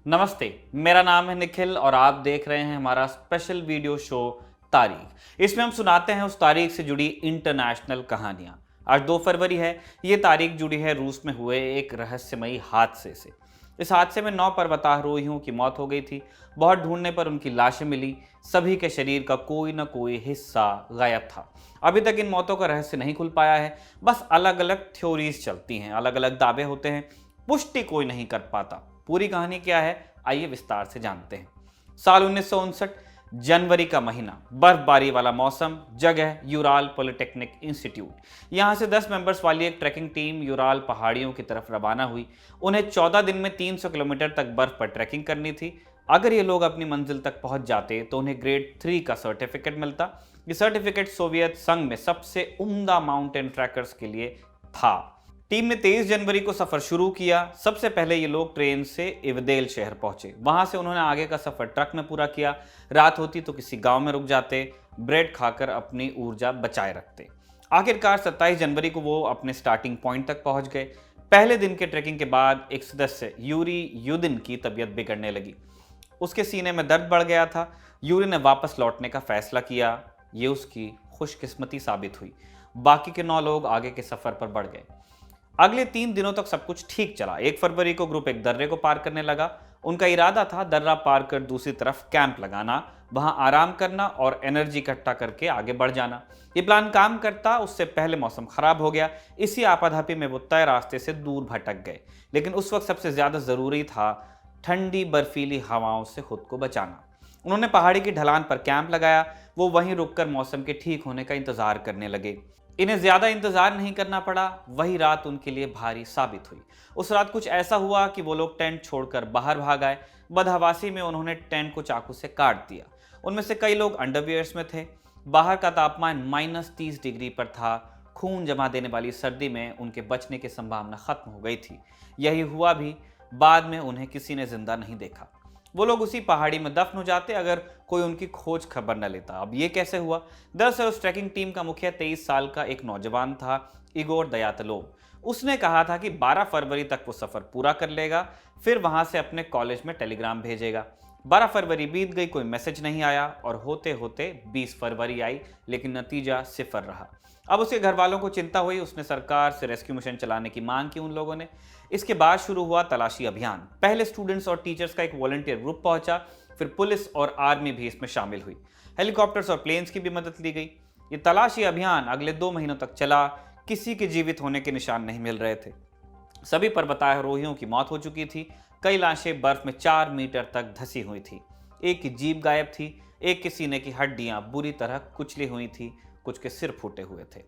नमस्ते, मेरा नाम है निखिल और आप देख रहे हैं हमारा स्पेशल वीडियो शो तारीख। इसमें हम सुनाते हैं उस तारीख से जुड़ी इंटरनेशनल कहानियां। आज 2 फरवरी है। ये तारीख जुड़ी है रूस में हुए एक रहस्यमयी हादसे से। इस हादसे में 9 पर्वतारोहियों की मौत हो गई थी। बहुत ढूंढने पर उनकी लाशें मिली। सभी के शरीर का कोई ना कोई हिस्सा गायब था। अभी तक इन मौतों का रहस्य नहीं खुल पाया है। बस अलग अलग थ्योरीज चलती हैं, अलग अलग दावे होते हैं, पुष्टि कोई नहीं कर पाता। पूरी कहानी क्या है, आइए विस्तार से जानते हैं। साल 1959, जनवरी का महीना, बर्फबारी वाला मौसम, जगह यूराल पॉलिटेक्निक इंस्टीट्यूट। यहां से 10 मेंबर्स वाली एक ट्रैकिंग टीम यूराल पहाड़ियों की तरफ रवाना हुई। उन्हें 14 दिन में 300 किलोमीटर तक बर्फ पर ट्रैकिंग करनी थी। अगर ये लोग अपनी मंजिल तक पहुंच जाते तो उन्हें ग्रेड 3 का सर्टिफिकेट मिलता। ये सर्टिफिकेट सोवियत संघ में सबसे उम्दा माउंटेन ट्रैकर्स के लिए था। टीम ने 23 जनवरी को सफर शुरू किया। सबसे पहले ये लोग ट्रेन से इवदेल शहर पहुंचे। वहां से उन्होंने आगे का सफर ट्रक में पूरा किया। रात होती तो किसी गांव में रुक जाते, ब्रेड खाकर अपनी ऊर्जा बचाए रखते। आखिरकार 27 जनवरी को वो अपने स्टार्टिंग पॉइंट तक पहुंच गए। पहले दिन के ट्रैकिंग के बाद एक सदस्य यूरी युदिन की तबीयत बिगड़ने लगी। उसके सीने में दर्द बढ़ गया था। यूरी ने वापस लौटने का फैसला किया। ये उसकी खुशकिस्मती साबित हुई। बाकी के 9 लोग आगे के सफर पर बढ़ गए। अगले 3 दिनों तक सब कुछ ठीक चला। 1 फरवरी को ग्रुप एक दर्रे को पार करने लगा। उनका इरादा था दर्रा पार कर दूसरी तरफ कैंप लगाना, वहां आराम करना और एनर्जी इकट्ठा करके आगे बढ़ जाना। ये प्लान काम करता, उससे पहले मौसम खराब हो गया। इसी आपाधापी में वो तय रास्ते से दूर भटक गए। लेकिन उस वक्त सबसे ज्यादा जरूरी था ठंडी बर्फीली हवाओं से खुद को बचाना। उन्होंने पहाड़ी की ढलान पर कैंप लगाया। वो वहीं रुककर मौसम के ठीक होने का इंतजार करने लगे। इन्हें ज्यादा इंतजार नहीं करना पड़ा। वही रात उनके लिए भारी साबित हुई। उस रात कुछ ऐसा हुआ कि वो लोग टेंट छोड़कर बाहर भाग आए। बदहवासी में उन्होंने टेंट को चाकू से काट दिया। उनमें से कई लोग अंडरवियर्स में थे। बाहर का तापमान -30 डिग्री पर था। खून जमा देने वाली सर्दी में उनके बचने की संभावना खत्म हो गई थी। यही हुआ भी। बाद में उन्हें किसी ने जिंदा नहीं देखा। वो लोग उसी पहाड़ी में दफन हो जाते अगर कोई उनकी खोज खबर न लेता। अब ये कैसे हुआ? दरअसल उस ट्रैकिंग टीम का मुखिया 23 साल का एक नौजवान था, इगोर दयातलोव। उसने कहा था कि 12 फरवरी तक वो सफर पूरा कर लेगा, फिर वहां से अपने कॉलेज में टेलीग्राम भेजेगा। 12 फरवरी बीत गई, कोई मैसेज नहीं आया और होते होते 20 फरवरी आई, लेकिन नतीजा सिफर रहा। अब उसके घर वालों को चिंता हुई। उसने सरकार से रेस्क्यू मिशन चलाने की मांग की उन लोगों ने। इसके बाद शुरू हुआ तलाशी अभियान। पहले स्टूडेंट्स और टीचर्स का एक वॉलंटियर ग्रुप पहुंचा, फिर पुलिस और आर्मी भी इसमें शामिल हुई। हेलीकॉप्टर्स और प्लेन्स की भी मदद ली गई। ये तलाशी अभियान अगले 2 महीनों तक चला। किसी के जीवित होने के निशान नहीं मिल रहे थे। सभी पर्वतारोहियों की मौत हो चुकी थी। कई लाशें बर्फ में 4 मीटर तक धसी हुई थी। एक की जीभ गायब थी। एक के सीने की हड्डियां बुरी तरह कुचली हुई थी। कुछ के सिर फूटे हुए थे।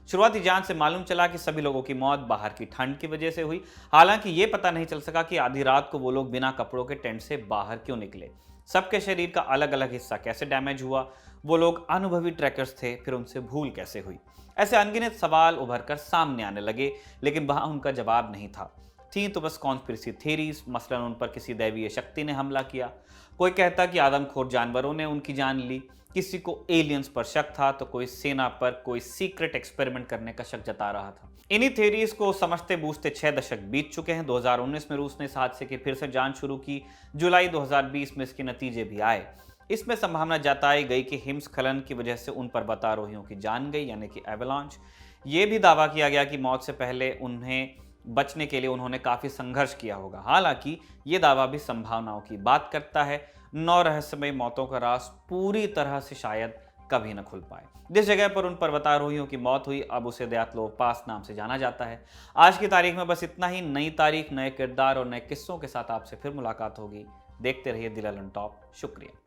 शुरुआती जांच से मालूम चला कि सभी लोगों की मौत बाहर की ठंड की वजह से हुई। हालांकि ये पता नहीं चल सका कि आधी रात को वो लोग बिना कपड़ों के टेंट से बाहर क्यों निकले। सबके शरीर का अलग अलग हिस्सा कैसे डैमेज हुआ? वो लोग अनुभवी ट्रैकर्स थे, फिर उनसे भूल कैसे हुई? ऐसे अनगिनत सवाल उभर कर सामने आने लगे, लेकिन वहां उनका जवाब नहीं था। थी तो बस कॉन्स्पिरेसी थ्योरीज। मसलन उन पर किसी दैवीय शक्ति ने हमला किया। कोई कहता कि आदमखोर जानवरों ने उनकी जान ली। किसी को एलियंस पर शक था तो कोई सेना पर कोई सीक्रेट एक्सपेरिमेंट करने का शक जता रहा था। इन्हीं थ्योरीज को समझते बूझते 6 दशक बीत चुके हैं। 2019 में रूस ने इस हादसे की फिर से जांच शुरू की। जुलाई 2020 में इसके नतीजे भी आए। इसमें संभावना जताई गई कि हिमस्खलन की वजह से उन पर्वतारोहियों की जान गई, यानी कि एवलांच। ये भी दावा किया गया कि मौत से पहले उन्हें बचने के लिए उन्होंने काफी संघर्ष किया होगा। हालांकि ये दावा भी संभावनाओं की बात करता है। 9 रहस्यमय मौतों का राज पूरी तरह से शायद कभी न खुल पाए। जिस जगह पर उन पर्वतारोहियों की मौत हुई, अब उसे दयातलोव पास नाम से जाना जाता है। आज की तारीख में बस इतना ही। नई तारीख, नए किरदार और नए किस्सों के साथ आपसे फिर मुलाकात होगी। देखते रहिए दिल ऑन टॉप। शुक्रिया।